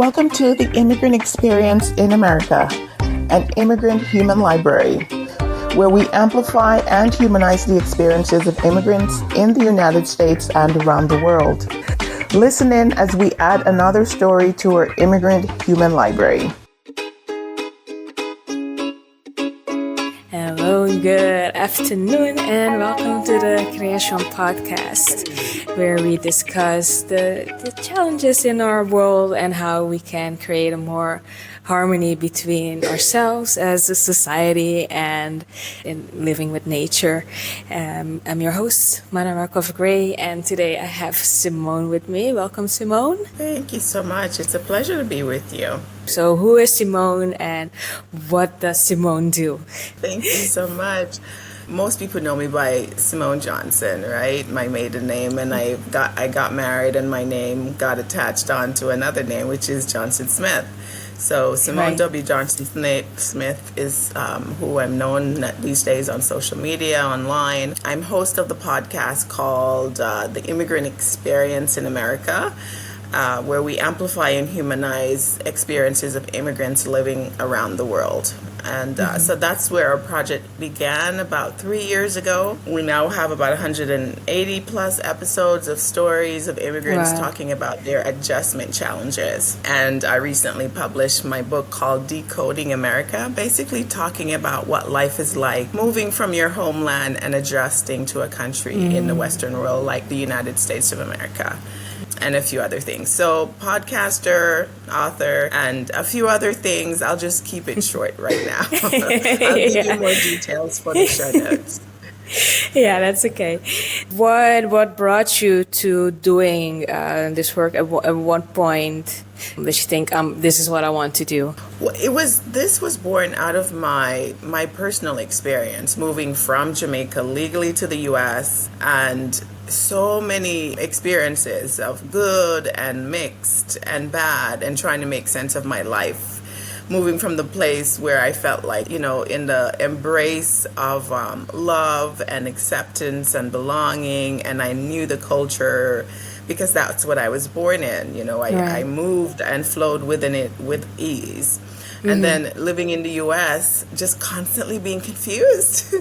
Welcome to the Immigrant Experience in America, an immigrant human library, where we amplify and humanize the experiences of immigrants in the United States and around the world. Listen in as we add another story to our immigrant human library. Hello, good afternoon, and welcome to the Kreashon Podcast, where we discuss the challenges in our world and how we can create a more harmony between ourselves as a society and in living with nature. I'm your host, Maanarak of Gray, and today I have Simone with me. Welcome, Simone. Thank you so much. It's a pleasure to be with you. So who is Simone and what does Simone do? Thank you so much. Most people know me by Simone Johnson, right? My maiden name, and I got married and my name got attached onto another name, which is Johnson Smith. So Simone Right. W. Johnson Smith is who I'm known these days on social media, online. I'm host of the podcast called The Immigrant Experience in America, where we amplify and humanize experiences of immigrants living around the world. And so that's where our project began about 3 years ago. We now have about 180 plus episodes of stories of immigrants Wow. talking about their adjustment challenges. And I recently published my book called Decoding America, basically talking about what life is like moving from your homeland and adjusting to a country in the Western world like the United States of America. And a few other things. So podcaster, author, and a few other things. I'll just keep it short right now. I'll give you more details for the show notes. Yeah, that's okay. What brought you to doing this work? At what point did you think this is what I want to do? Well, this was born out of my personal experience moving from Jamaica legally to the U.S. and so many experiences of good and mixed and bad and trying to make sense of my life. Moving from the place where I felt like, in the embrace of love and acceptance and belonging, and I knew the culture because that's what I was born in. I moved and flowed within it with ease. And then living in the U.S., just constantly being confused.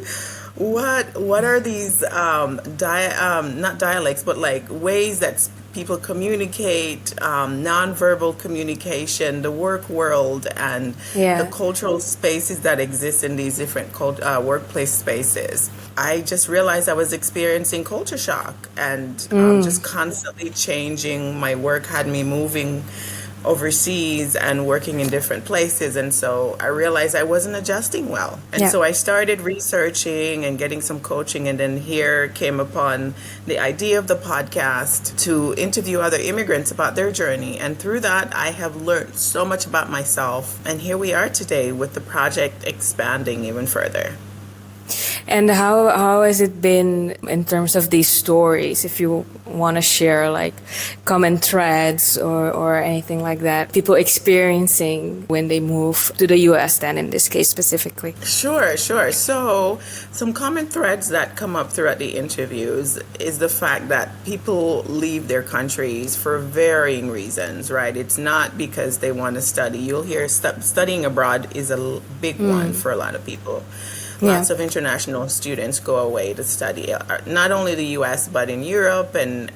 What are these not dialects, but like ways that people communicate, nonverbal communication, the work world, and the cultural spaces that exist in these different workplace spaces. I just realized I was experiencing culture shock and just constantly changing. My work had me moving overseas and working in different places, and so I realized I wasn't adjusting well, and so I started researching and getting some coaching, and then here came upon the idea of the podcast to interview other immigrants about their journey, and through that I have learned so much about myself, and here we are today with the project expanding even further. And how has it been in terms of these stories? If you want to share like common threads or anything like that, people experiencing when they move to the U.S. then in this case specifically. Sure. So some common threads that come up throughout the interviews is the fact that people leave their countries for varying reasons, right? It's not because they want to study. You'll hear studying abroad is a big one for a lot of people. Lots of international students go away to study, not only the U.S., but in Europe and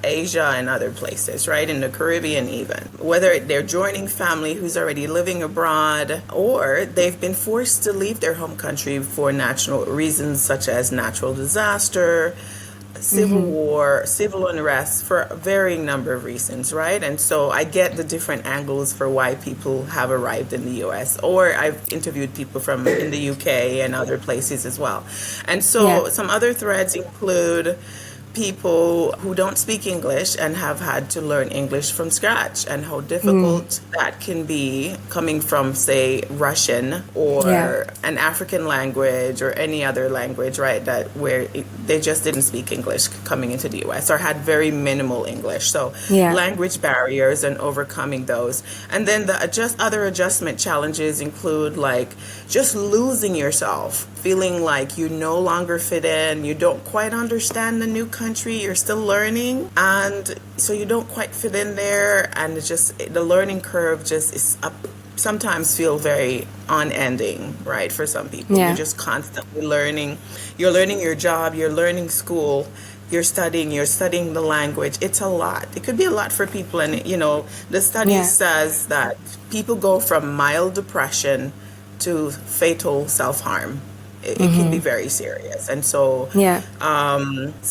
Asia and other places, right? In the Caribbean even. Whether they're joining family who's already living abroad or they've been forced to leave their home country for natural reasons such as natural disaster, civil war, civil unrest, for a varying number of reasons, right? And so I get the different angles for why people have arrived in the U.S. Or I've interviewed people from in the U.K. and other places as well. And so some other threads include people who don't speak English and have had to learn English from scratch, and how difficult that can be coming from, say, Russian or an African language or any other language, right, they just didn't speak English coming into the U.S. or had very minimal English. So language barriers and overcoming those. And then the other adjustment challenges include like just losing yourself feeling like you no longer fit in, you don't quite understand the new country, you're still learning, and so you don't quite fit in there, and it's just the learning curve just is up. Sometimes feel very unending, right? For some people, Yeah. you're just constantly learning. You're learning your job, you're learning school, you're studying the language. It's a lot. It could be a lot for people, and the study Yeah. says that people go from mild depression to fatal self-harm. It can be very serious. And so Yeah.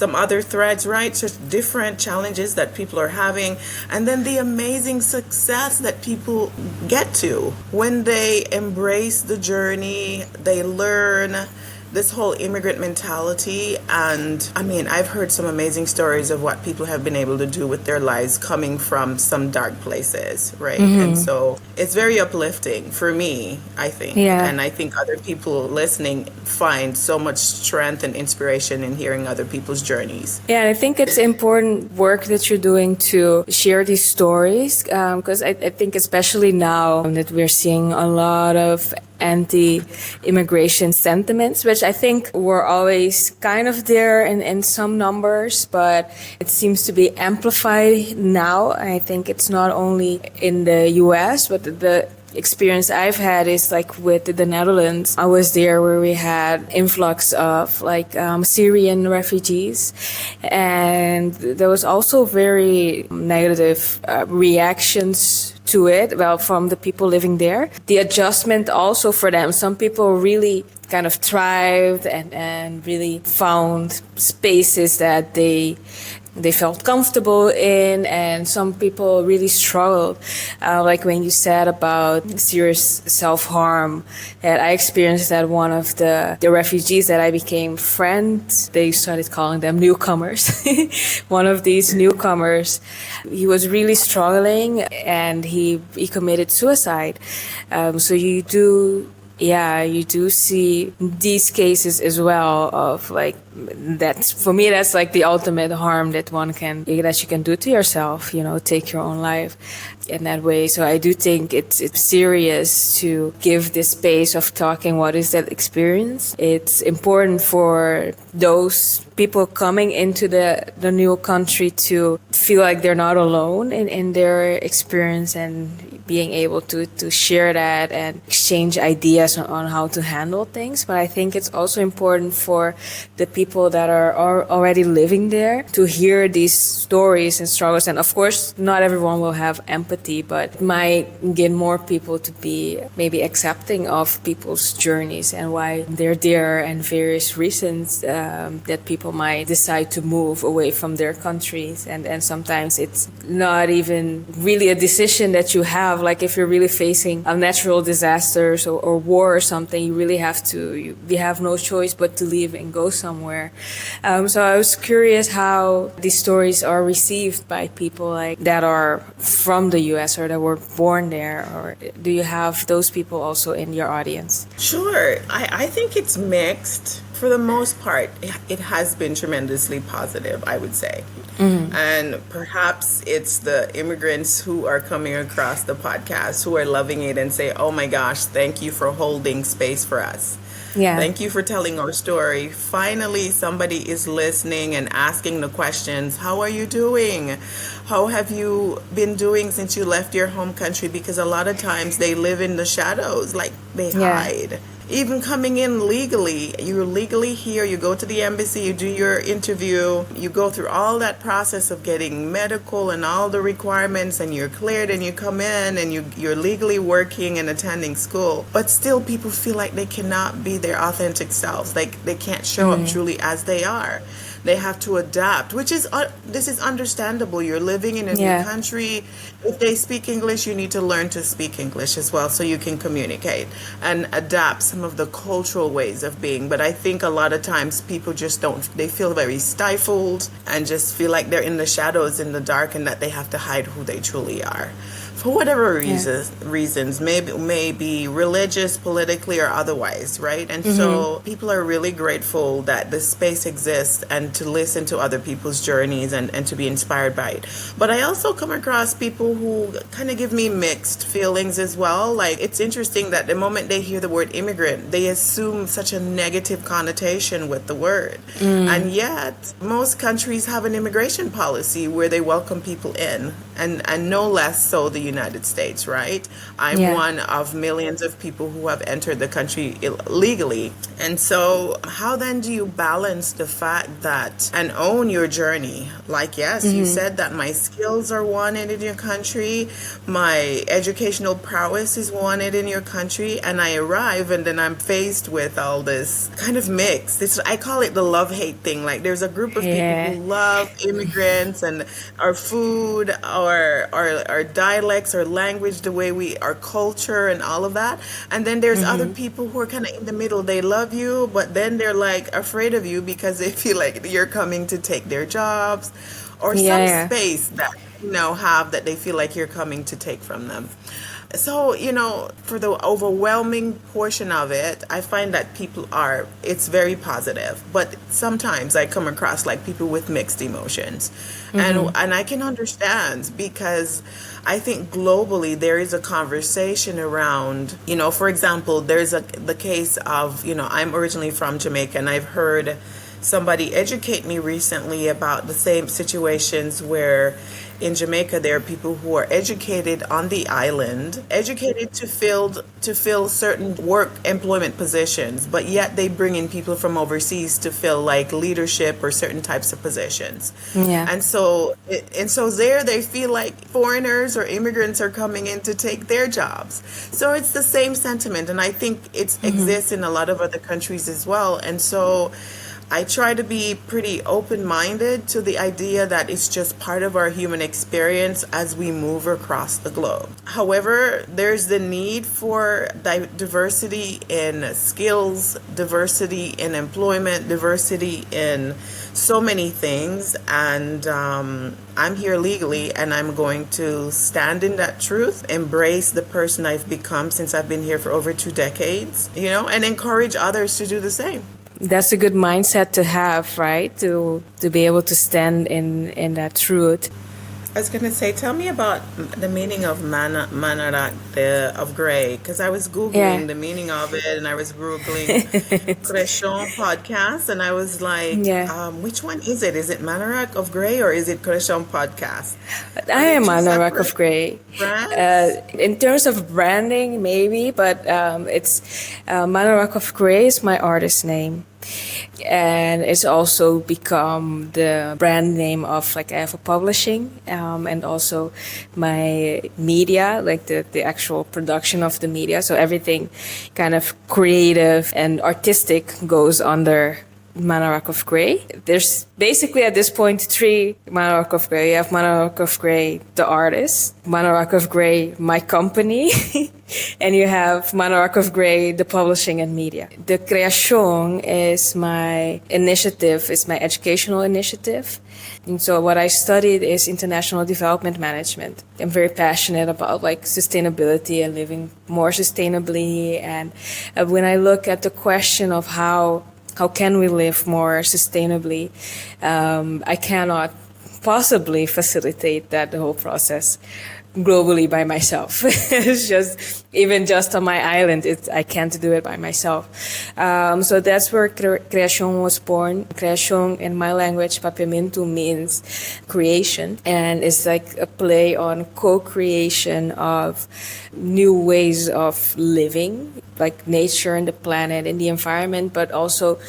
some other threads, right? Just different challenges that people are having. And then the amazing success that people get to when they embrace the journey, they learn this whole immigrant mentality. And I mean, I've heard some amazing stories of what people have been able to do with their lives coming from some dark places, right? And so it's very uplifting for me, I think. Yeah. And I think other people listening find so much strength and inspiration in hearing other people's journeys. Yeah, and I think it's important work that you're doing to share these stories, because I think especially now that we're seeing a lot of anti-immigration sentiments, which I think were always kind of there in some numbers, but it seems to be amplified now. I think it's not only in the US, but the experience I've had is like with the Netherlands. I was there where we had influx of Syrian refugees, and there was also very negative reactions to it, well, from the people living there. The adjustment also for them. Some people really kind of thrived and really found spaces that they felt comfortable in, and some people really struggled. Like when you said about serious self-harm, that I experienced that one of the refugees that I became friends, they started calling them newcomers. One of these newcomers, he was really struggling, and he committed suicide. So you do see these cases as well of like, that's, for me, that's like the ultimate harm that you can do to yourself, take your own life in that way. So I do think it's serious to give this space of talking what is that experience. It's important for those people coming into the new country to feel like they're not alone in their experience, and being able to share that and exchange ideas on how to handle things. But I think it's also important for the people that are already living there to hear these stories and struggles. And of course, not everyone will have empathy, but it might get more people to be maybe accepting of people's journeys and why they're there, and various reasons that people might decide to move away from their countries. And sometimes it's not even really a decision that you have. Like if you're really facing a natural disasters or war or something, you really have to, you have no choice but to leave and go somewhere. So I was curious how these stories are received by people like that are from the US or that were born there, or do you have those people also in your audience? Sure. I think it's mixed. For the most part, it has been tremendously positive, I would say. And perhaps it's the immigrants who are coming across the podcast who are loving it and say, oh my gosh, thank you for holding space for us. Yeah. Thank you for telling our story. Finally, somebody is listening and asking the questions. How are you doing? How have you been doing since you left your home country? Because a lot of times they live in the shadows, like they hide. Even coming in legally, you're legally here, you go to the embassy, you do your interview, you go through all that process of getting medical and all the requirements, and you're cleared, and you come in and you're legally working and attending school. But still people feel like they cannot be their authentic selves, like they can't show up truly as they are. They have to adapt, which is this is understandable. You're living in a new country. If they speak English, you need to learn to speak English as well so you can communicate and adapt some of the cultural ways of being. But I think a lot of times people just don't, they feel very stifled and just feel like they're in the shadows, in the dark, and that they have to hide who they truly are. For whatever reasons, maybe religious, politically, or otherwise, right? And so people are really grateful that this space exists, and and to listen to other people's journeys and to be inspired by it. But I also come across people who kind of give me mixed feelings as well. Like, it's interesting that the moment they hear the word immigrant, they assume such a negative connotation with the word. And yet, most countries have an immigration policy where they welcome people in, and no less so the United States, right? I'm one of millions of people who have entered the country legally. And so how then do you balance the fact that and own your journey? Like, yes, you said that my skills are wanted in your country, my educational prowess is wanted in your country, and I arrive and then I'm faced with all this kind of mix. I call it the love-hate thing. Like, there's a group of people who love immigrants and our food, our dialects, our language, the way our culture and all of that. And then there's other people who are kind of in the middle. They love you, but then they're like afraid of you because they feel like you're coming to take their jobs, or some space that have that they feel like you're coming to take from them. So, for the overwhelming portion of it, I find that it's very positive. But sometimes I come across like people with mixed emotions. And I can understand, because I think globally there is a conversation around, for example, there's the case of, I'm originally from Jamaica, and I've heard somebody educate me recently about the same situations where in Jamaica there are people who are educated on the island, educated to fill certain employment positions, but yet they bring in people from overseas to fill like leadership or certain types of positions. And so there they feel like foreigners or immigrants are coming in to take their jobs. So it's the same sentiment, and I think it exists in a lot of other countries as well. And so I try to be pretty open-minded to the idea that it's just part of our human experience as we move across the globe. However, there's the need for diversity in skills, diversity in employment, diversity in so many things. And I'm here legally, and I'm going to stand in that truth, embrace the person I've become since I've been here for over 2 decades, and encourage others to do the same. That's a good mindset to have, right? To be able to stand in that truth. I was going to say, tell me about the meaning of Maanarak, of gray, because I was Googling the meaning of it, and I was Googling Kreashon Podcast, and I was like, which one is it? Is it Maanarak of gray, or is it Kreashon Podcast? I am Maanarak of gray. In terms of branding, maybe, but it's Maanarak of gray is my artist name. And it's also become the brand name of like Alpha Publishing, and also my media, like the actual production of the media. So everything kind of creative and artistic goes under Maanarak of Gray. There's basically at this point 3 Maanarak of Gray. You have Maanarak of Gray, the artist, Maanarak of Gray, my company, and you have Maanarak of Gray, the publishing and media. The Kreashon is my initiative, it's my educational initiative. And so what I studied is international development management. I'm very passionate about like sustainability and living more sustainably. And when I look at the question of how can we live more sustainably, I cannot possibly facilitate that, the whole process, globally by myself. It's just on my island, I can't do it by myself. So that's where Kreashon was born. Kreashon in my language, Papiamentu, means creation, and it's like a play on co-creation of new ways of living, like nature and the planet and the environment, but also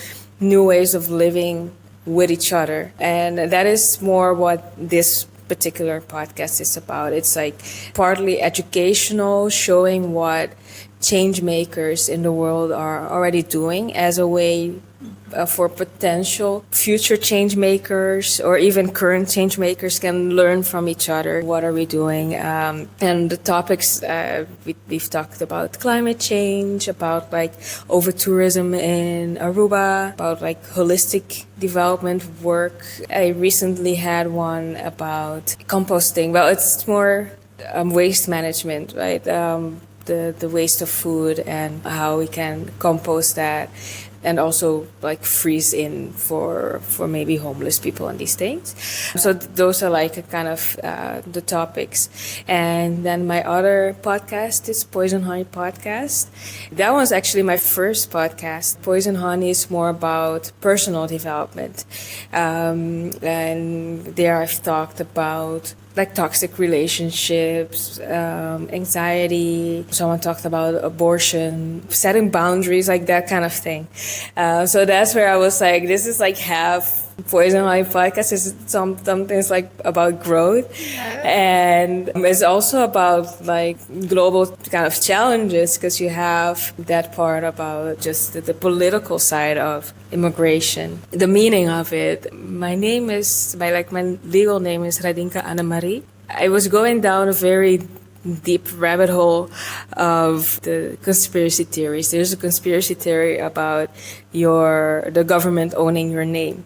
new ways of living with each other. And that is more what this particular podcast is about. It's like partly educational, showing what change makers in the world are already doing as a way for potential future change makers or even current change makers can learn from each other. What are we doing? And the topics we've talked about climate change, about like over tourism in Aruba, about like holistic development work. I recently had one about composting. Well, it's more waste management, right? The waste of food and how we can compost that. and also like freeze in for maybe homeless people and these things. So those are like a kind of the topics. And then my other podcast is Poison Honey Podcast. That one's actually my first podcast. Poison Honey is more about personal development, and there I've talked about like toxic relationships, anxiety. Someone talked about abortion, setting boundaries, like that kind of thing. So that's where I was like, this is like half Poison Honey Podcast is something's like about growth, and it's also about like global kind of challenges, because you have that part about just the political side of immigration, the meaning of it. My legal name is Radinka Anna Marie. I was going down a very deep rabbit hole of the conspiracy theories. There's a conspiracy theory about the government owning your name.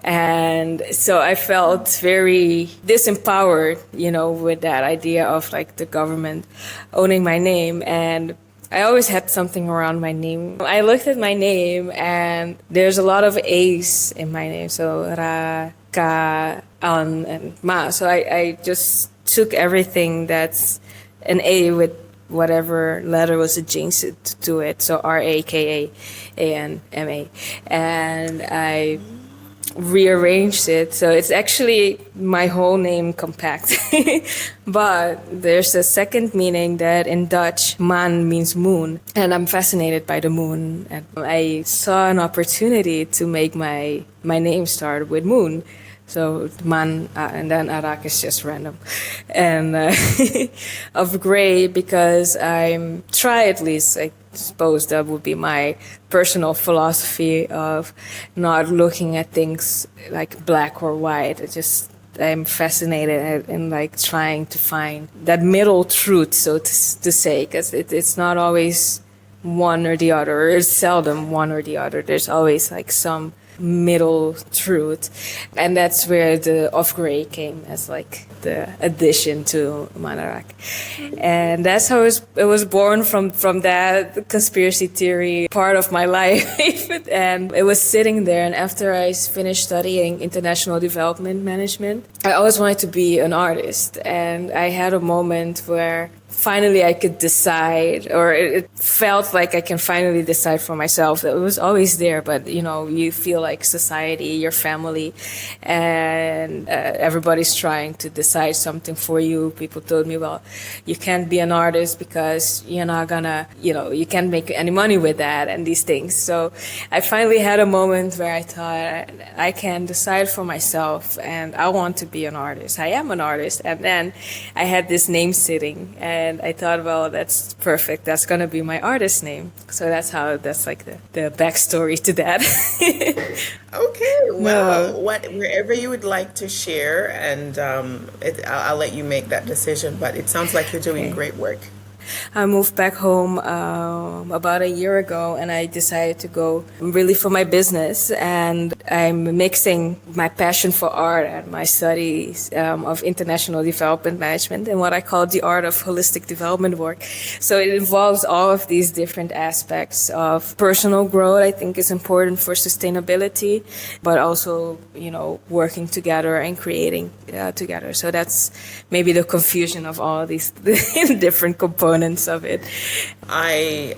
And so I felt very disempowered, with that idea of like the government owning my name. And I always had something around my name. I looked at my name and there's a lot of A's in my name. So Ra, Ka, An, and Ma. So I just took everything that's an A with whatever letter was adjacent to it. So RAKAANMA. And I rearranged it, so it's actually my whole name compact. But there's a second meaning that in Dutch, maan means moon, and I'm fascinated by the moon. And I saw an opportunity to make my name start with moon. So man, and then Arak is just random. And of gray, because I suppose that would be my personal philosophy of not looking at things like black or white. I'm fascinated in like trying to find that middle truth, so to say, because it's not always one or the other, or it's seldom one or the other. There's always like some middle truth, and that's where the of gray came as like the addition to Maanarak. And that's how it was born from that conspiracy theory part of my life. And it was sitting there, and after I finished studying international development management, I always wanted to be an artist. And I had a moment where finally I could decide, or it felt like I can finally decide for myself. It was always there, but you feel like society, your family, and everybody's trying to decide something for you. People told me, well, you can't be an artist because you're not gonna, you can't make any money with that and these things. So I finally had a moment where I thought, I can decide for myself, and I want to be an artist. I am an artist. And then I had this name sitting, and I thought, well, that's perfect. That's going to be my artist name. So that's like the backstory to that. Okay, well, wherever you would like to share, and I'll let you make that decision, but it sounds like you're doing great work. I moved back home about a year ago, and I decided to go really for my business. And I'm mixing my passion for art and my studies of international development management and what I call the art of holistic development work. So it involves all of these different aspects of personal growth. I think is important for sustainability, but also, working together and creating together. So that's maybe the confusion of all these different components of it. I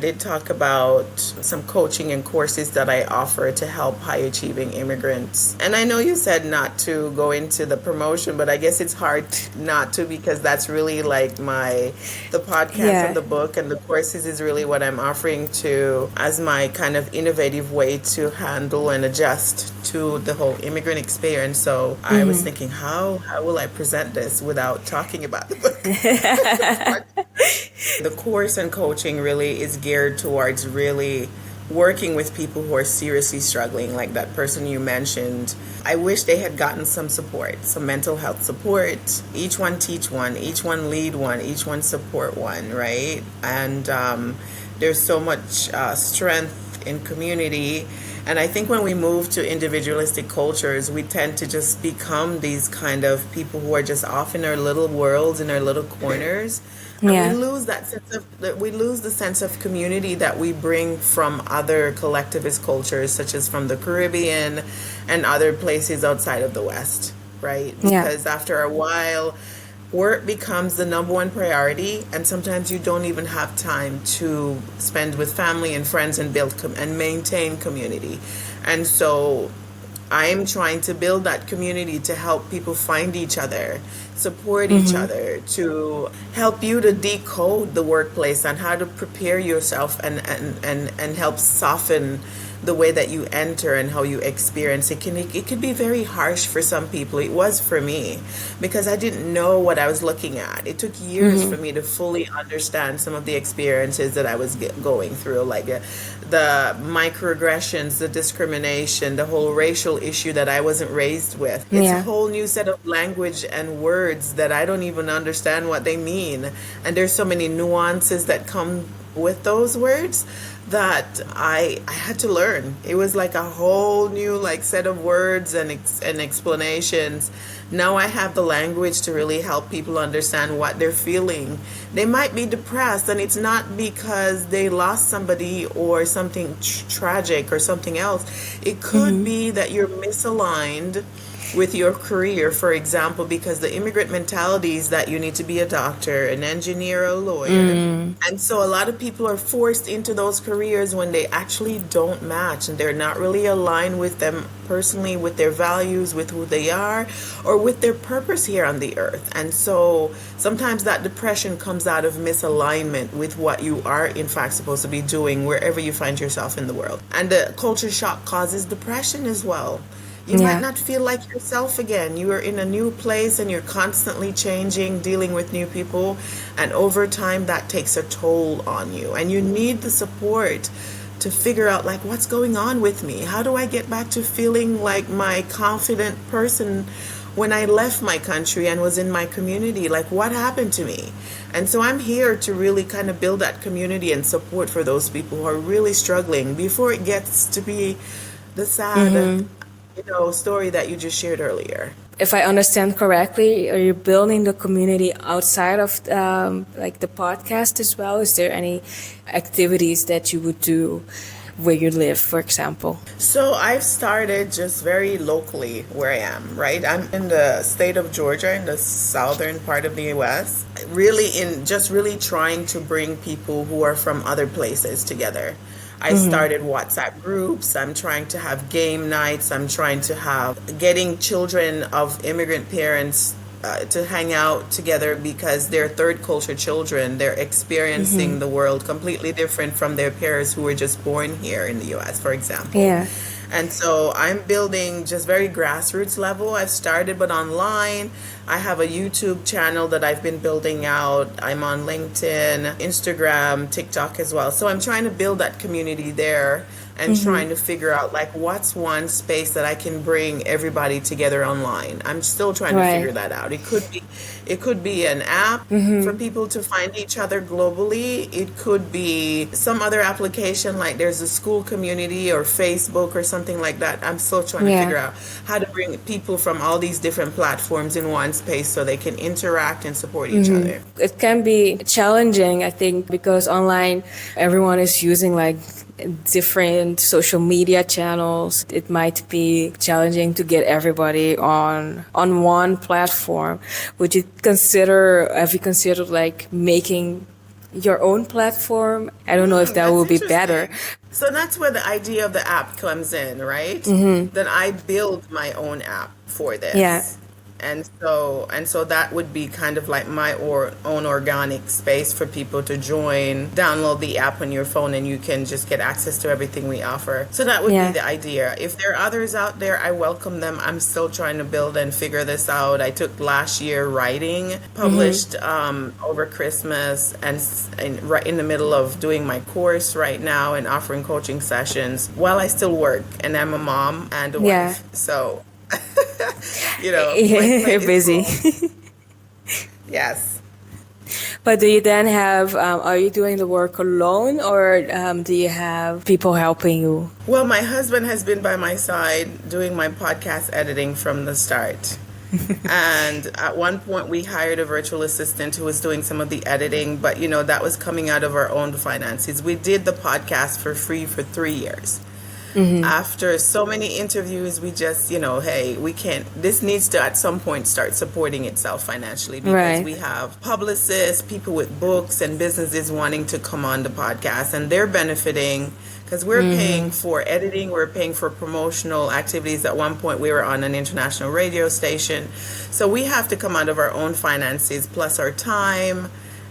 did talk about some coaching and courses that I offer to help high achieving immigrants. And I know you said not to go into the promotion, but I guess it's hard not to, because that's really like the podcast and the book and the courses is really what I'm offering to as my kind of innovative way to handle and adjust to the whole immigrant experience. So I was thinking, how will I present this without talking about the book? The course and coaching really is geared towards really working with people who are seriously struggling, like that person you mentioned. I wish they had gotten some support, some mental health support. Each one teach one, each one lead one, each one support one, right? And there's so much strength in community. And I think when we move to individualistic cultures, we tend to just become these kind of people who are just off in our little worlds, in our little corners. And Yeah. we lose the sense of community that we bring from other collectivist cultures, such as from the Caribbean and other places outside of the West, right? Yeah. Because after a while, work becomes the number one priority, and sometimes you don't even have time to spend with family and friends and and maintain community. And so I'm trying to build that community to help people find each other, support each other, to help you to decode the workplace and how to prepare yourself and help soften the way that you enter and how you experience it. It could be very harsh for some people. It was for me, because I didn't know what I was looking at. It took years for me to fully understand some of the experiences that I was going through, like the microaggressions, the discrimination, the whole racial issue that I wasn't raised with. It's a Yeah. whole new set of language and words that I don't even understand what they mean. And there's so many nuances that come with those words that I had to learn. It was like a whole new like set of words and explanations. Now I have the language to really help people understand what they're feeling. They might be depressed, and it's not because they lost somebody or something tragic or something else. It could be that you're misaligned with your career, for example, because the immigrant mentality is that you need to be a doctor, an engineer, a lawyer. And so a lot of people are forced into those careers when they actually don't match, and they're not really aligned with them personally, with their values, with who they are, or with their purpose here on the earth. And so sometimes that depression comes out of misalignment with what you are in fact supposed to be doing wherever you find yourself in the world. And the culture shock causes depression as well. You Yeah. might not feel like yourself again. You are in a new place and you're constantly changing, dealing with new people. And over time, that takes a toll on you. And you need the support to figure out, like, what's going on with me? How do I get back to feeling like my confident person when I left my country and was in my community? Like, what happened to me? And so I'm here to really kind of build that community and support for those people who are really struggling before it gets to be the sad story that you just shared earlier. If I understand correctly, are you building the community outside of like the podcast as well? Is there any activities that you would do where you live, for example? So I've started just very locally where I am, right? I'm in the state of Georgia, in the southern part of the U.S., really trying to bring people who are from other places together. I started WhatsApp groups. I'm trying to have game nights. I'm trying to getting children of immigrant parents to hang out together, because they're third culture children. They're experiencing the world completely different from their parents who were just born here in the U.S., for example. Yeah. And so I'm building just very grassroots level. I've started, but online. I have a YouTube channel that I've been building out. I'm on LinkedIn, Instagram, TikTok as well. So I'm trying to build that community there and trying to figure out, like, what's one space that I can bring everybody together online. I'm still trying to figure that out. It could be an app for people to find each other globally. It could be some other application, like there's a school community or Facebook or something like that. I'm still trying to figure out how to bring people from all these different platforms in one space so they can interact and support each other. It can be challenging, I think, because online everyone is using like different social media channels. It might be challenging to get everybody on one platform. Have you considered like making your own platform? I don't know if that will be better. So that's where the idea of the app comes in, right? Then I build my own app for this. Yeah. And so that would be kind of like my own organic space for people to join, download the app on your phone, and you can just get access to everything we offer. So that would be the idea. If there are others out there, I welcome them. I'm still trying to build and figure this out. I took last year writing, published over Christmas, and right in the middle of doing my course right now and offering coaching sessions while I still work. And I'm a mom and a wife. So you're busy. Yes. But do you then have, are you doing the work alone, or do you have people helping you? Well, my husband has been by my side doing my podcast editing from the start. And at one point we hired a virtual assistant who was doing some of the editing, but that was coming out of our own finances. We did the podcast for free for 3 years. After so many interviews, we just, hey, we can't, this needs to at some point start supporting itself financially, because we have publicists, people with books and businesses wanting to come on the podcast, and they're benefiting because we're paying for editing, we're paying for promotional activities. At one point, we were on an international radio station. So we have to come out of our own finances, plus our time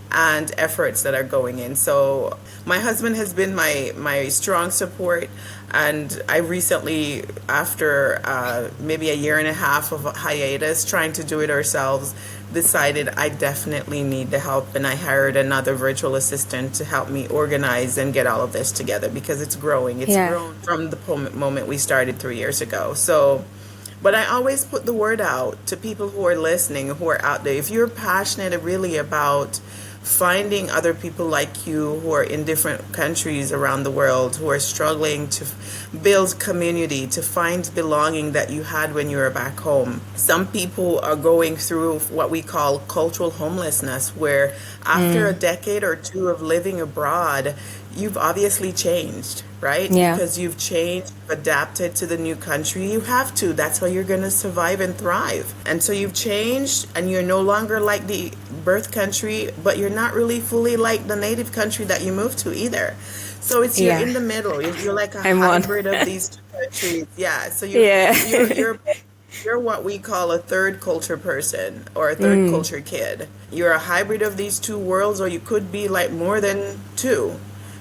and efforts that are going in. So my husband has been my strong support. And I recently, after maybe a year and a half of a hiatus, trying to do it ourselves, decided I definitely need the help, and I hired another virtual assistant to help me organize and get all of this together, because it's growing. It's grown from the moment we started 3 years ago. So, but I always put the word out to people who are listening, who are out there. If you're passionate really about finding other people like you who are in different countries around the world, who are struggling to build community, to find belonging that you had when you were back home. Some people are going through what we call cultural homelessness, where after a decade or two of living abroad, you've obviously changed, right? Yeah. Because you've changed, adapted to the new country. You have to. That's how you're going to survive and thrive. And so you've changed, and you're no longer like the birth country, but you're not really fully like the native country that you moved to either. So it's you're in the middle. You're like a hybrid of these two countries. Yeah. So you're what we call a third culture person, or a third culture kid. You're a hybrid of these two worlds, or you could be like more than two.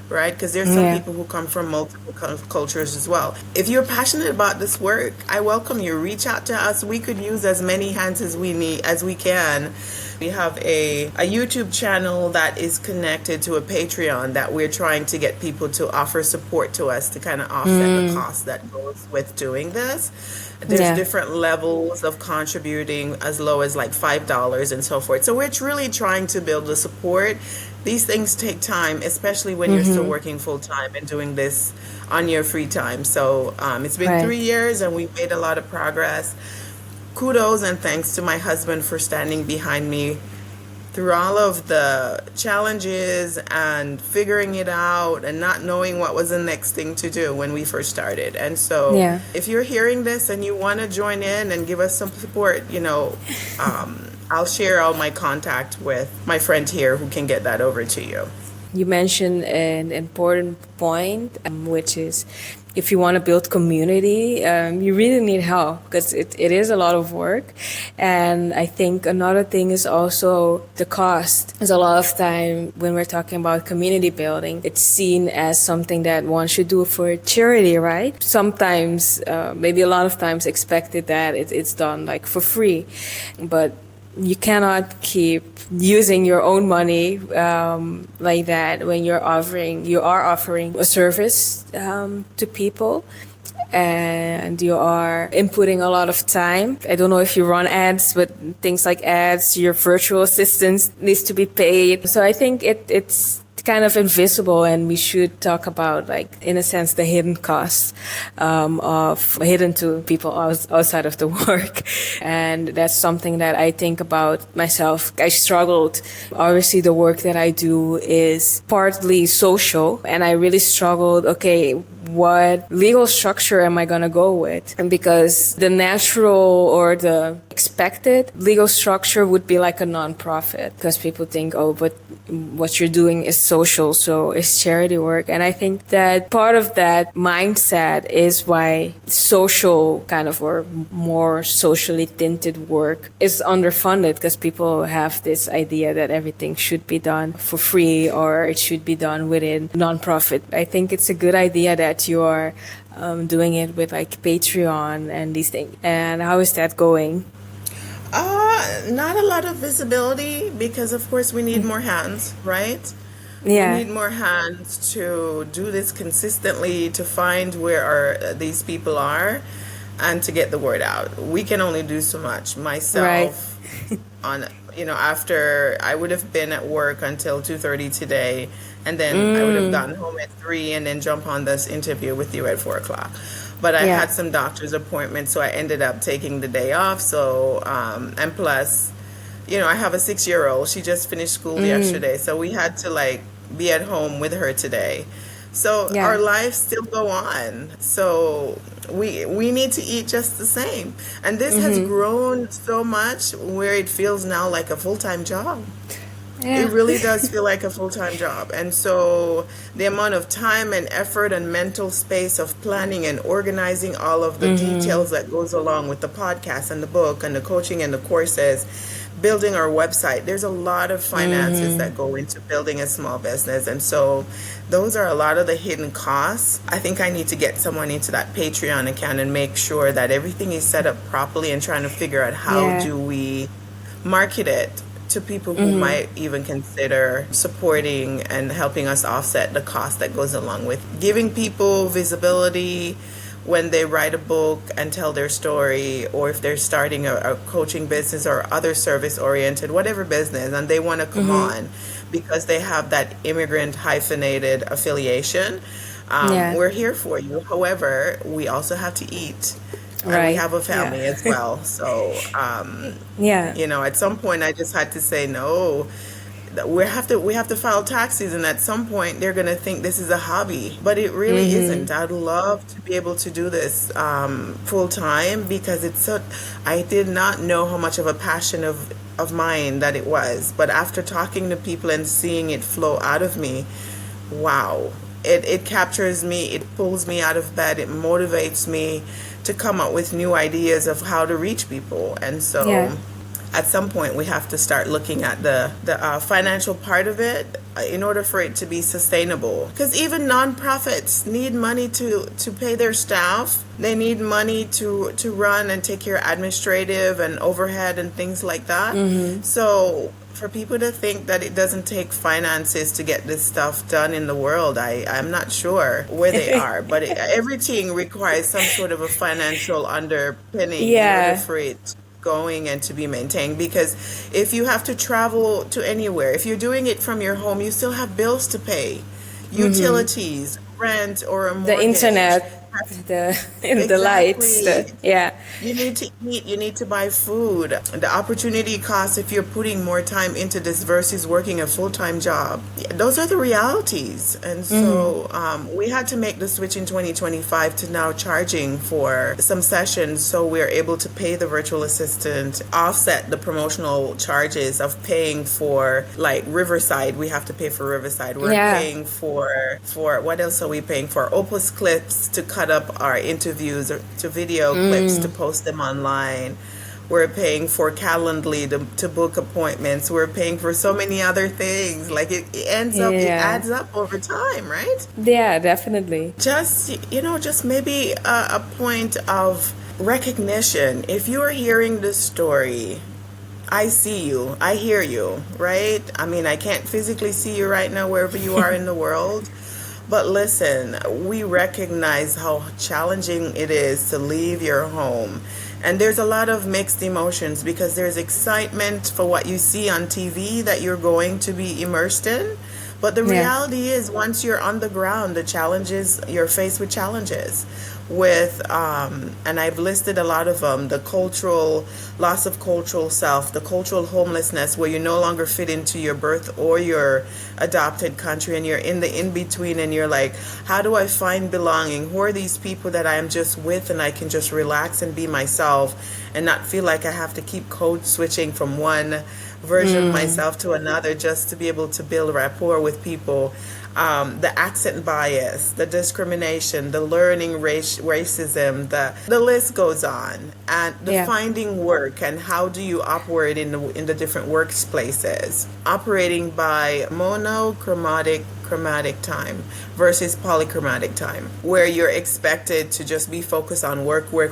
Right? Because there's some people who come from multiple cultures as well. If you're passionate about this work, I welcome you. Reach out to us. We could use as many hands as we can. We have a YouTube channel that is connected to a Patreon that we're trying to get people to offer support to us to kind of offset the cost that goes with doing this. There's different levels of contributing, as low as like $5 and so forth. So we're really trying to build the support. These things take time, especially when you're still working full time and doing this on your free time. So it's been 3 years, and we've made a lot of progress. Kudos and thanks to my husband for standing behind me through all of the challenges and figuring it out and not knowing what was the next thing to do when we first started. And so if you're hearing this and you want to join in and give us some support, I'll share all my contact with my friend here who can get that over to you. You mentioned an important point, which is if you want to build community, you really need help, because it is a lot of work. And I think another thing is also the cost. There's a lot of time when we're talking about community building, it's seen as something that one should do for charity, right? Sometimes, maybe a lot of times expected that it's done like for free, but you cannot keep using your own money like that when you are offering a service to people, and you are inputting a lot of time. I don't know if you run ads, but things like ads, your virtual assistants needs to be paid. So I think it's kind of invisible, and we should talk about, like, in a sense, the hidden costs of hidden to people outside of the work. And that's something that I think about myself. I struggled. Obviously, the work that I do is partly social, and I really struggled. Okay, what legal structure am I going to go with? And because the natural or the expected legal structure would be like a nonprofit, because people think, oh, but what you're doing is social, so it's charity work. And I think that part of that mindset is why social kind of, or more socially tinted work is underfunded, because people have this idea that everything should be done for free or it should be done within nonprofit. I think it's a good idea that you are doing it with like Patreon and these things. And how is that going? Not a lot of visibility, because of course we need more hands, right? Yeah. We need more hands to do this consistently, to find where these people are, and to get the word out. We can only do so much. Myself, after I would have been at work until 2:30 today, and then I would have gotten home at 3 and then jump on this interview with you at 4 o'clock. But I Yeah. had some doctor's appointments, so I ended up taking the day off. So, and plus, I have a 6-year-old. She just finished school yesterday, so we had to like be at home with her today. So Yeah. our lives still go on. So we need to eat just the same. And this has grown so much where it feels now like a full-time job. Yeah. It really does feel like a full-time job. And so the amount of time and effort and mental space of planning and organizing all of the details that goes along with the podcast and the book and the coaching and the courses, building our website, there's a lot of finances that go into building a small business. And so those are a lot of the hidden costs. I think I need to get someone into that Patreon account and make sure that everything is set up properly and trying to figure out how Yeah. do we market it to people who might even consider supporting and helping us offset the cost that goes along with giving people visibility when they write a book and tell their story, or if they're starting a coaching business or other service oriented, whatever business, and they want to come on because they have that immigrant hyphenated affiliation. Yeah. We're here for you. However, we also have to eat. And we Right. have a family Yeah. as well. So, Yeah. at some point I just had to say no. That we have to file taxes, and at some point they're gonna think this is a hobby, but it really isn't. I'd love to be able to do this full time because I did not know how much of a passion of mine that it was, but after talking to people and seeing it flow out of me, wow, it captures me, it pulls me out of bed, it motivates me to come up with new ideas of how to reach people. And so Yeah. at some point we have to start looking at the financial part of it in order for it to be sustainable, because even nonprofits need money to pay their staff. They need money to run and take care of administrative and overhead and things like that. So for people to think that it doesn't take finances to get this stuff done in the world, I'm not sure where they are, but everything requires some sort of a financial underpinning in Yeah. order for it going and to be maintained. Because if you have to travel to anywhere, if you're doing it from your home, you still have bills to pay, utilities, rent, or a The mortgage. internet, the lights. Exactly. Yeah. You need to eat, you need to buy food. The opportunity cost if you're putting more time into this versus working a full-time job. Those are the realities. And so we had to make the switch in 2025 to now charging for some sessions, so we're able to pay the virtual assistant, offset the promotional charges of paying for like Riverside. We have to pay for Riverside. We're Yeah. paying for what else are we paying for? Opus clips to cut up our interviews, or to video clips to post them online. We're paying for Calendly to book appointments. We're paying for so many other things. Like it ends up, it Yeah. adds up over time, right? Yeah, definitely. Just maybe a point of recognition. If you are hearing this story, I see you, I hear you, right? I mean, I can't physically see you right now wherever you are in the world. But listen, we recognize how challenging it is to leave your home. And there's a lot of mixed emotions, because there's excitement for what you see on TV that you're going to be immersed in. But the Yeah. reality is, once you're on the ground, you're faced with challenges with, and I've listed a lot of them: the cultural loss of cultural self, the cultural homelessness, where you no longer fit into your birth or your adopted country, and you're in the in-between, and you're like, how do I find belonging? Who are these people that I am just with and I can just relax and be myself and not feel like I have to keep code switching from one version of myself to another just to be able to build rapport with people. The accent bias, the discrimination, the learning racism, the list goes on, and the Yeah. finding work, and how do you operate in the different workplaces, operating by chromatic time versus polychromatic time, where you're expected to just be focused on work, Oh,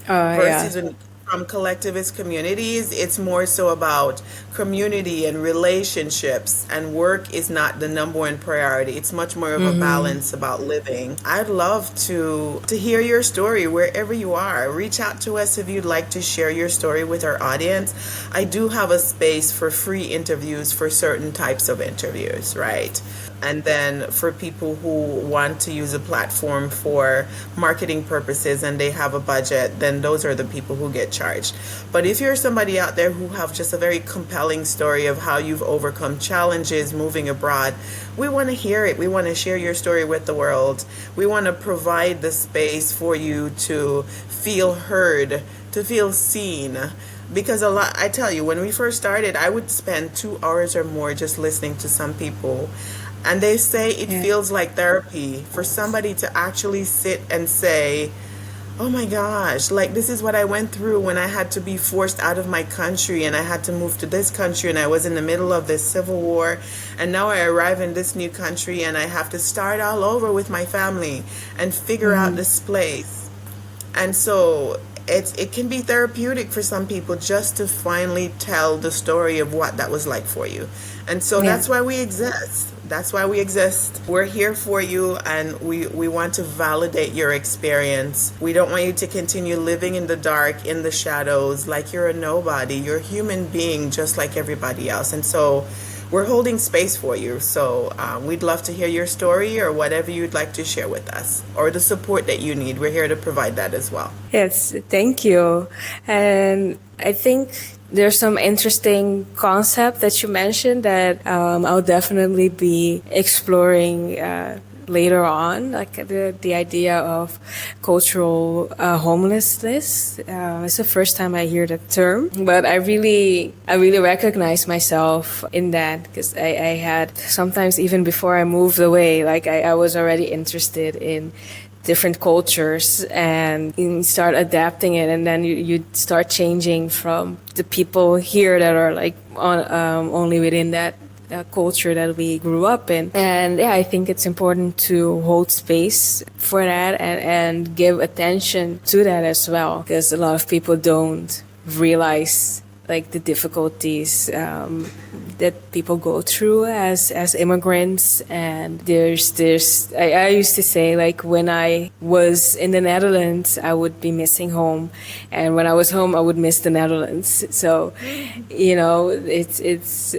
yeah. versus when you from collectivist communities, it's more so about community and relationships, and work is not the number one priority. It's much more of a balance about living. I'd love to hear your story wherever you are. Reach out to us if you'd like to share your story with our audience. I do have a space for free interviews for certain types of interviews, right? And then for people who want to use a platform for marketing purposes and they have a budget, then those are the people who get charged. But if you're somebody out there who have just a very compelling story of how you've overcome challenges moving abroad, we want to hear it. We want to share your story with the world. We want to provide the space for you to feel heard, to feel seen. Because I tell you, when we first started, I would spend 2 hours or more just listening to some people. And they say it feels like therapy for somebody to actually sit and say, oh my gosh, like this is what I went through when I had to be forced out of my country and I had to move to this country and I was in the middle of this civil war. And now I arrive in this new country and I have to start all over with my family and figure out this place. And so it can be therapeutic for some people just to finally tell the story of what that was like for you. And so that's why we exist. That's why we exist. We're here for you, and we want to validate your experience. We don't want you to continue living in the dark, in the shadows, like you're a nobody. You're a human being just like everybody else. And so we're holding space for you. So we'd love to hear your story or whatever you'd like to share with us, or the support that you need. We're here to provide that as well. Yes, thank you. And I think there's some interesting concept that you mentioned that I'll definitely be exploring later on, like the idea of cultural homelessness. It's the first time I hear that term, but I really recognize myself in that, because I had sometimes, even before I moved away, like I was already interested in different cultures, and you start adapting it, and then you start changing from the people here that are like only within that culture that we grew up in. And I think it's important to hold space for that and give attention to that as well, because a lot of people don't realize like the difficulties that people go through as immigrants. And I used to say, like, when I was in the Netherlands, I would be missing home, and when I was home, I would miss the Netherlands. So, it's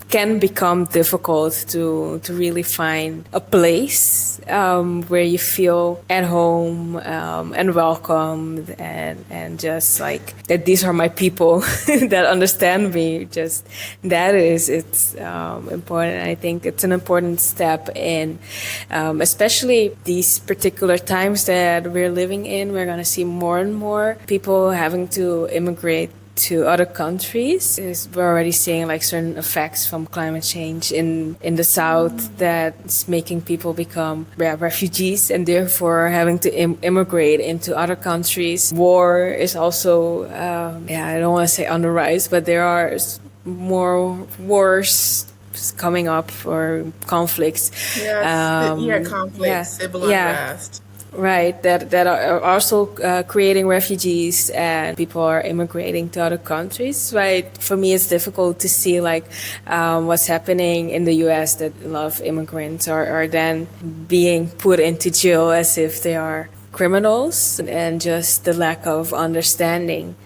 can become difficult to really find a place where you feel at home and welcomed, and just like that these are my people that understand me. Just it's important. I think it's an important step in especially these particular times that we're living in. We're going to see more and more people having to immigrate to other countries. We're already seeing like certain effects from climate change in the south that's making people become refugees and therefore having to immigrate into other countries. War is also, I don't want to say on the rise, but there are more wars coming up, or conflicts. Conflicts, civil unrest. Right, that are also creating refugees, and people are immigrating to other countries. Right, for me, it's difficult to see like what's happening in the U.S. that a lot of immigrants are then being put into jail as if they are criminals, and just the lack of understanding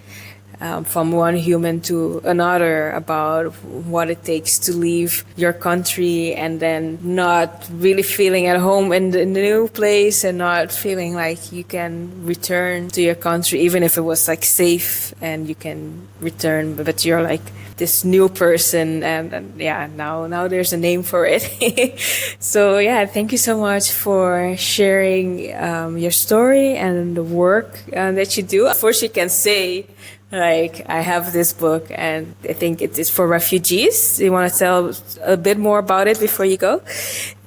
from one human to another about what it takes to leave your country, and then not really feeling at home in the new place, and not feeling like you can return to your country, even if it was like safe and you can return, but you're like this new person, and now there's a name for it. So thank you so much for sharing your story and the work that you do. Of course, you can say, like, I have this book, and I think it is for refugees. You want to tell a bit more about it before you go?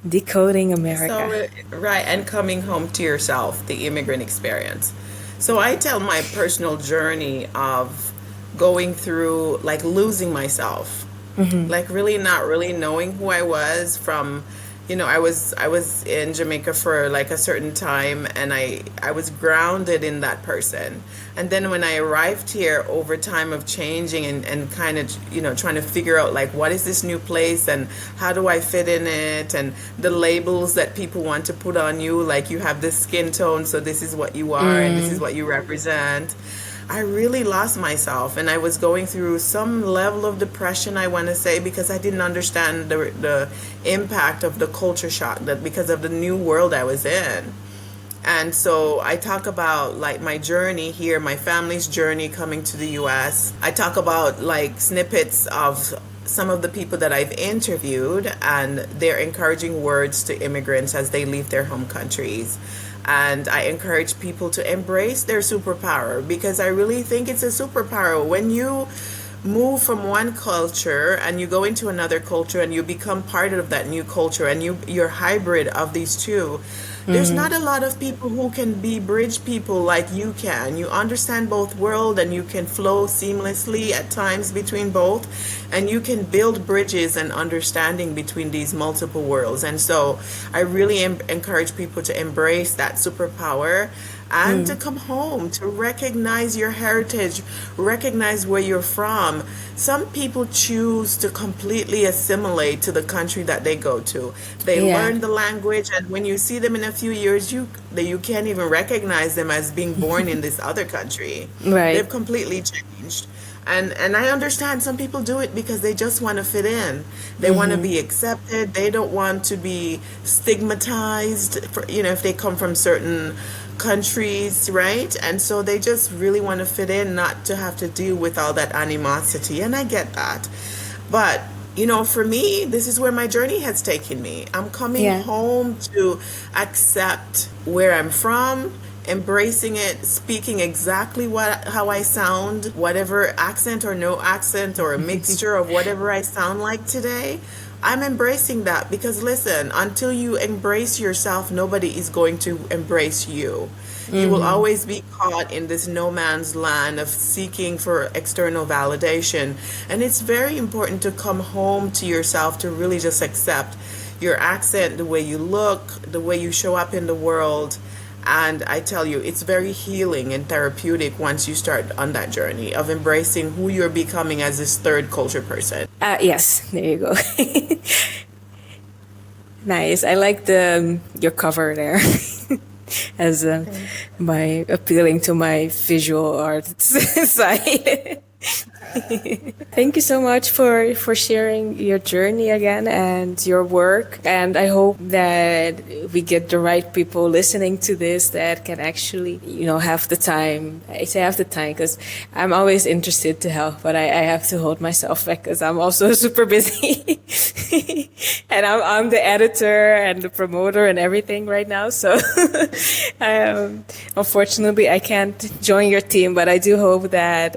Decoding America. So, right, and coming home to yourself, the immigrant experience. So I tell my personal journey of going through, like, losing myself, like really not really knowing who I was, from I was in Jamaica for like a certain time, and I was grounded in that person. And then when I arrived here, over time of changing and kind of, trying to figure out like what is this new place and how do I fit in it, and the labels that people want to put on you, like you have this skin tone, so this is what you are and this is what you represent. I really lost myself, and I was going through some level of depression, I want to say, because I didn't understand the impact of the culture shock, that because of the new world I was in. And so I talk about like my journey here, my family's journey coming to the US. I talk about like snippets of some of the people that I've interviewed and their encouraging words to immigrants as they leave their home countries. And I encourage people to embrace their superpower, because I really think it's a superpower. When you move from one culture and you go into another culture and you become part of that new culture, and you're hybrid of these two, there's not a lot of people who can be bridge people like you can. You understand both world, and you can flow seamlessly at times between both, and you can build bridges and understanding between these multiple worlds. And so I really encourage people to embrace that superpower and to come home, to recognize your heritage, recognize where you're from. Some people choose to completely assimilate to the country that they go to. They learn the language, and when you see them in a few years, you can't even recognize them as being born in this other country. Right. They've completely changed. And I understand some people do it because they just want to fit in. They want to be accepted. They don't want to be stigmatized, for, if they come from certain countries, right? And so they just really want to fit in, not to have to deal with all that animosity. And I get that. But, for me, this is where my journey has taken me. I'm coming home to accept where I'm from, embracing it, speaking exactly how I sound, whatever accent or no accent or a mixture of whatever I sound like today. I'm embracing that, because listen, until you embrace yourself, nobody is going to embrace you. You will always be caught in this no man's land of seeking for external validation. And it's very important to come home to yourself, to really just accept your accent, the way you look, the way you show up in the world. And I tell you, it's very healing and therapeutic once you start on that journey of embracing who you're becoming as this third culture person. Yes, there you go. Nice. I like your cover there. As my appealing to my visual arts side. Thank you so much for sharing your journey again and your work. And I hope that we get the right people listening to this that can actually, have the time. I say have the time because I'm always interested to help, but I have to hold myself back because I'm also super busy. And I'm the editor and the promoter and everything right now. So unfortunately, I can't join your team, but I do hope that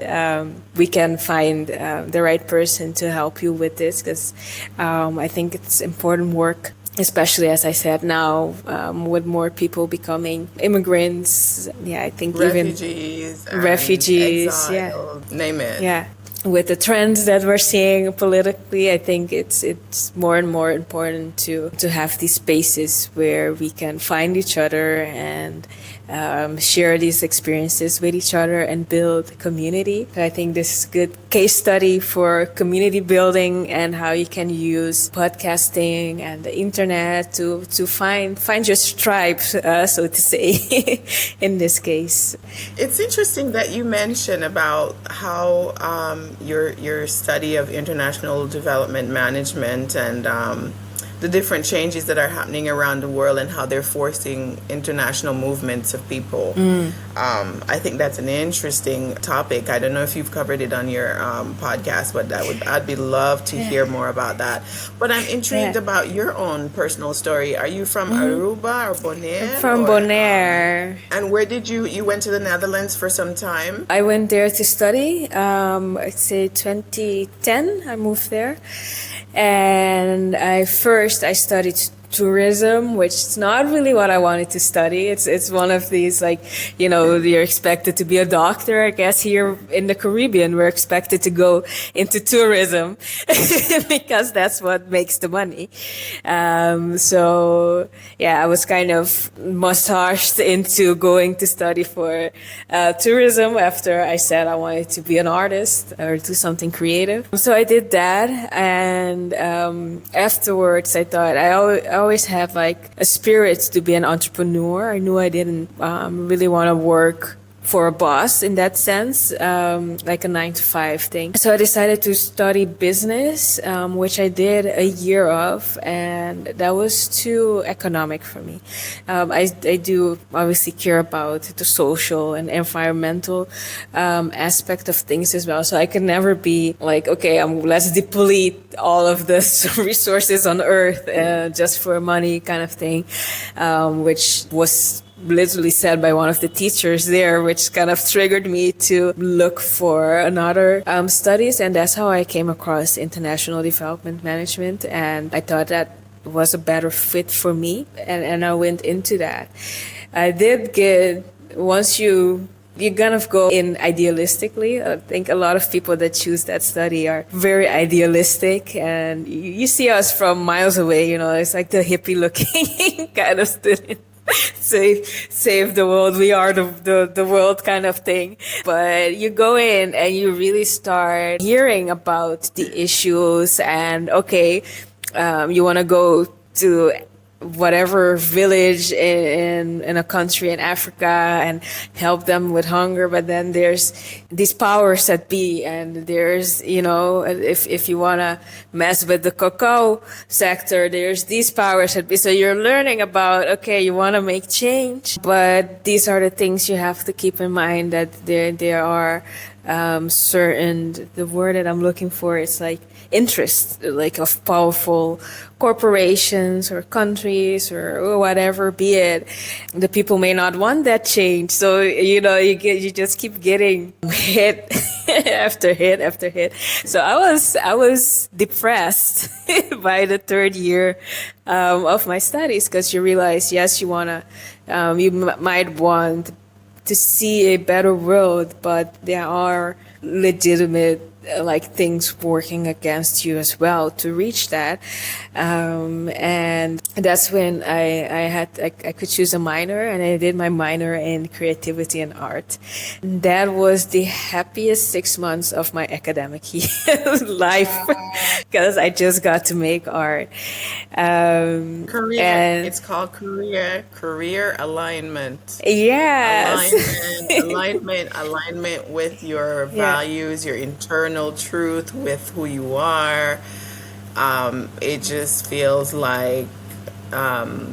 we can find the right person to help you with this, because I think it's important work, especially as I said now, with more people becoming immigrants. Yeah, I think refugees, exile, name it. Yeah. With the trends that we're seeing politically, I think it's more and more important to have these spaces where we can find each other and share these experiences with each other and build community. So I think this is a good case study for community building and how you can use podcasting and the internet to find your tribe, so to say, in this case. It's interesting that you mentioned about how your study of international development management and the different changes that are happening around the world and how they're forcing international movements of people. I think that's an interesting topic. I don't know if you've covered it on your podcast, but I'd be love to hear more about that. But I'm intrigued about your own personal story. Are you from Aruba or Bonaire? I'm from Bonaire. And where did you went to the Netherlands for some time? I went there to study. I'd say 2010 I moved there. And I studied tourism, which is not really what I wanted to study. It's one of these, like, you're expected to be a doctor. I guess here in the Caribbean, we're expected to go into tourism because that's what makes the money. So yeah, I was kind of massaged into going to study for tourism after I said I wanted to be an artist or do something creative. So I did that, and afterwards I thought I always have like a spirit to be an entrepreneur. I knew I didn't really want to work for a boss in that sense, like a 9-to-5 thing. So I decided to study business, which I did a year of, and that was too economic for me. I do obviously care about the social and environmental aspect of things as well. So I could never be like, okay, let's deplete all of the resources on Earth just for money kind of thing, which was literally said by one of the teachers there, which kind of triggered me to look for another studies. And that's how I came across international development management. And I thought that was a better fit for me. And I went into that. I did get, once you kind of go in idealistically. I think a lot of people that choose that study are very idealistic, and you see us from miles away, it's like the hippie looking kind of student. Save the world, we are the world kind of thing. But you go in and you really start hearing about the issues, and okay, you want to go to whatever village in a country in Africa and help them with hunger, but then there's these powers that be, and there's, if you want to mess with the cacao sector, there's these powers that be. So you're learning about, okay, you want to make change, but these are the things you have to keep in mind, that there are certain, the word that I'm looking for is like interest, like of powerful corporations or countries or whatever be it. The people may not want that change, so you just keep getting hit after hit after hit. So I was depressed by the third year of my studies, because you realize, yes, you might want to see a better world, but there are legitimate things working against you as well to reach that. And that's when I could choose a minor, and I did my minor in creativity and art. That was the happiest 6 months of my academic life, because I just got to make art. Career. And It's called career alignment. yes. Alignment with your values, your internal truth, with who you are. It just feels like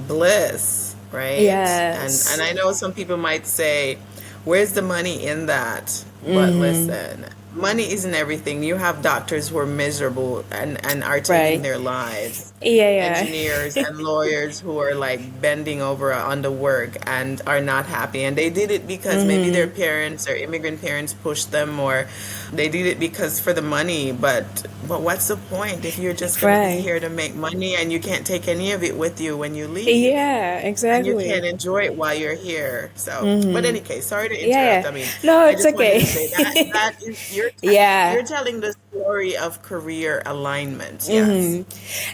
bliss, right? Yes. And I know some people might say, where's the money in that? But listen, money isn't everything. You have doctors who are miserable and are taking their lives. Engineers and lawyers who are like bending over under work and are not happy. And they did it because maybe their parents or immigrant parents pushed them, or they did it because for the money. But what's the point if you're just going to be here to make money and you can't take any of it with you when you leave? Yeah, And exactly. you can't enjoy it while you're here. So, but in any case, sorry to interrupt. Yeah. I mean, No, I it's just wanted okay. to say that is you're telling the story of career alignment. Yes.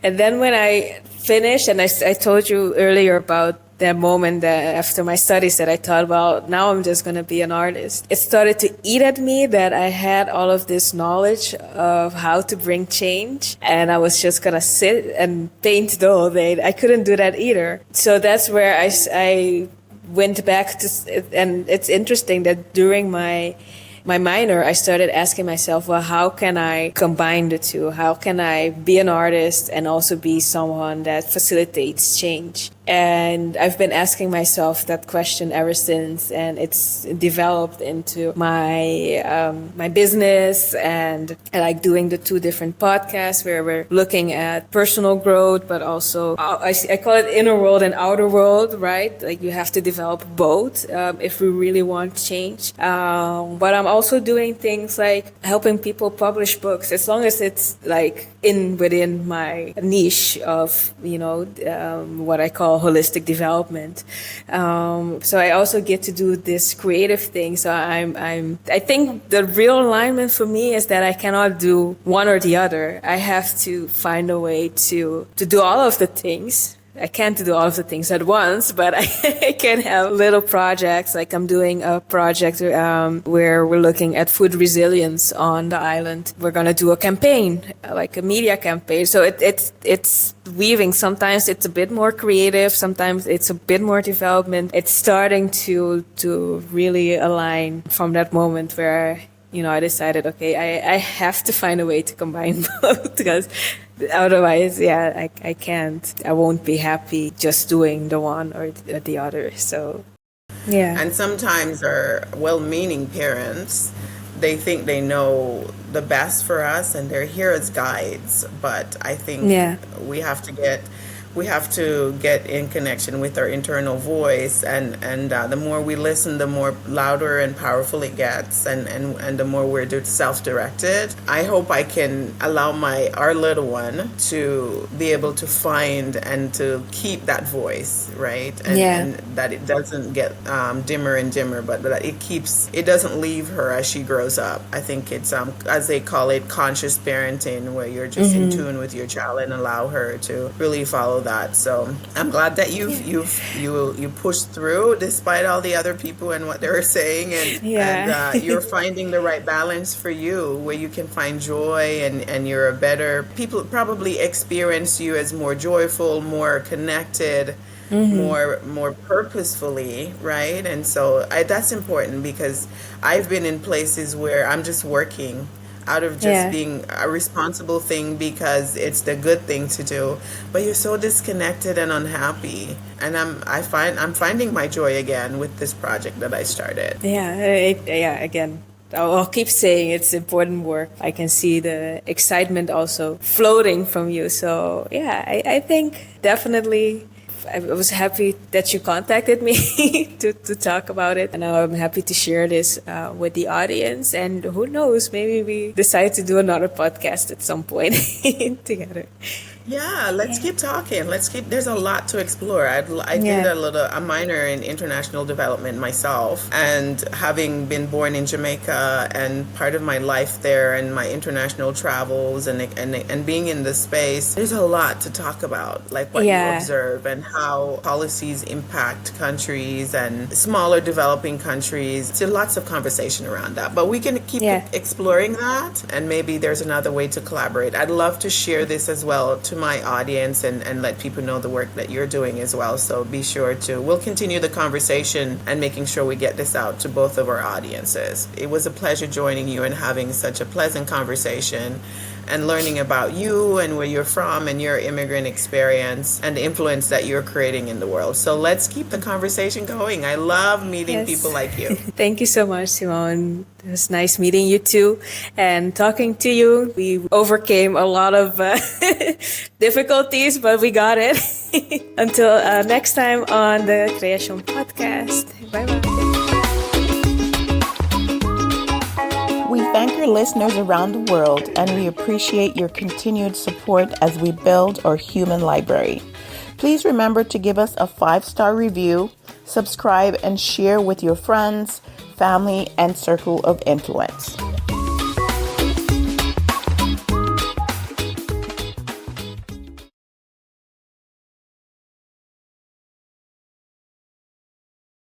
And then when I finished, and I told you earlier about that moment that after my studies that I thought, well, now I'm just going to be an artist. It started to eat at me that I had all of this knowledge of how to bring change, and I was just going to sit and paint the whole day. I couldn't do that either. So that's where I went back to, and it's interesting that during my minor, I started asking myself, well, how can I combine the two? How can I be an artist and also be someone that facilitates change? And I've been asking myself that question ever since, and it's developed into my business, and I like doing the two different podcasts where we're looking at personal growth, but also I call it inner world and outer world, right? Like you have to develop both if we really want change. But I'm also doing things like helping people publish books, as long as it's like within my niche of what I call holistic development. So I also get to do this creative thing. So I think the real alignment for me is that I cannot do one or the other. I have to find a way to do all of the things. I can't do all of the things at once, but I can have little projects. Like I'm doing a project where we're looking at food resilience on the island. We're going to do a campaign, like a media campaign. So it's weaving. Sometimes it's a bit more creative. Sometimes it's a bit more development. It's starting to really align from that moment where I decided, okay, I have to find a way to combine both, because otherwise, I can't. I won't be happy just doing the one or the other. So, yeah. And sometimes our well-meaning parents, they think they know the best for us and they're here as guides. But I think we have to get in connection with our internal voice, and the more we listen, the more louder and powerful it gets, and the more we're self-directed. I hope I can allow our little one to be able to find and to keep that voice, right? And that it doesn't get dimmer and dimmer, but that it doesn't leave her as she grows up. I think it's as they call it, conscious parenting, where you're just in tune with your child and allow her to really follow that. So I'm glad that you pushed through despite all the other people and what they were saying, and you're finding the right balance for you, where you can find joy, and you're a better people probably experience you as more joyful, more connected, more purposefully, right? And so that's important, because I've been in places where I'm just working out of just being a responsible thing because it's the good thing to do, but you're so disconnected and unhappy. And I'm finding my joy again with this project that I started. Again, I'll keep saying it's important work. I can see the excitement also floating from you. So I think definitely I was happy that you contacted me to talk about it. And I'm happy to share this with the audience. And who knows, maybe we decide to do another podcast at some point together. Yeah, let's keep talking. There's a lot to explore. I did a minor in international development myself, and having been born in Jamaica and part of my life there and my international travels and being in the space, there's a lot to talk about, like what you observe and how policies impact countries and smaller developing countries. So lots of conversation around that, but we can keep exploring that, and maybe there's another way to collaborate. I'd love to share this as well to my audience and let people know the work that you're doing as well. So be sure we'll continue the conversation and making sure we get this out to both of our audiences. It was a pleasure joining you and having such a pleasant conversation and learning about you and where you're from and your immigrant experience and the influence that you're creating in the world. So let's keep the conversation going. I love meeting people like you. Thank you so much, Simone. It was nice meeting you too and talking to you. We overcame a lot of difficulties, but we got it. Until next time on the Kreashon Podcast. Bye-bye. We thank our listeners around the world, and we appreciate your continued support as we build our human library. Please remember to give us a 5-star review, subscribe, and share with your friends, family, and circle of influence.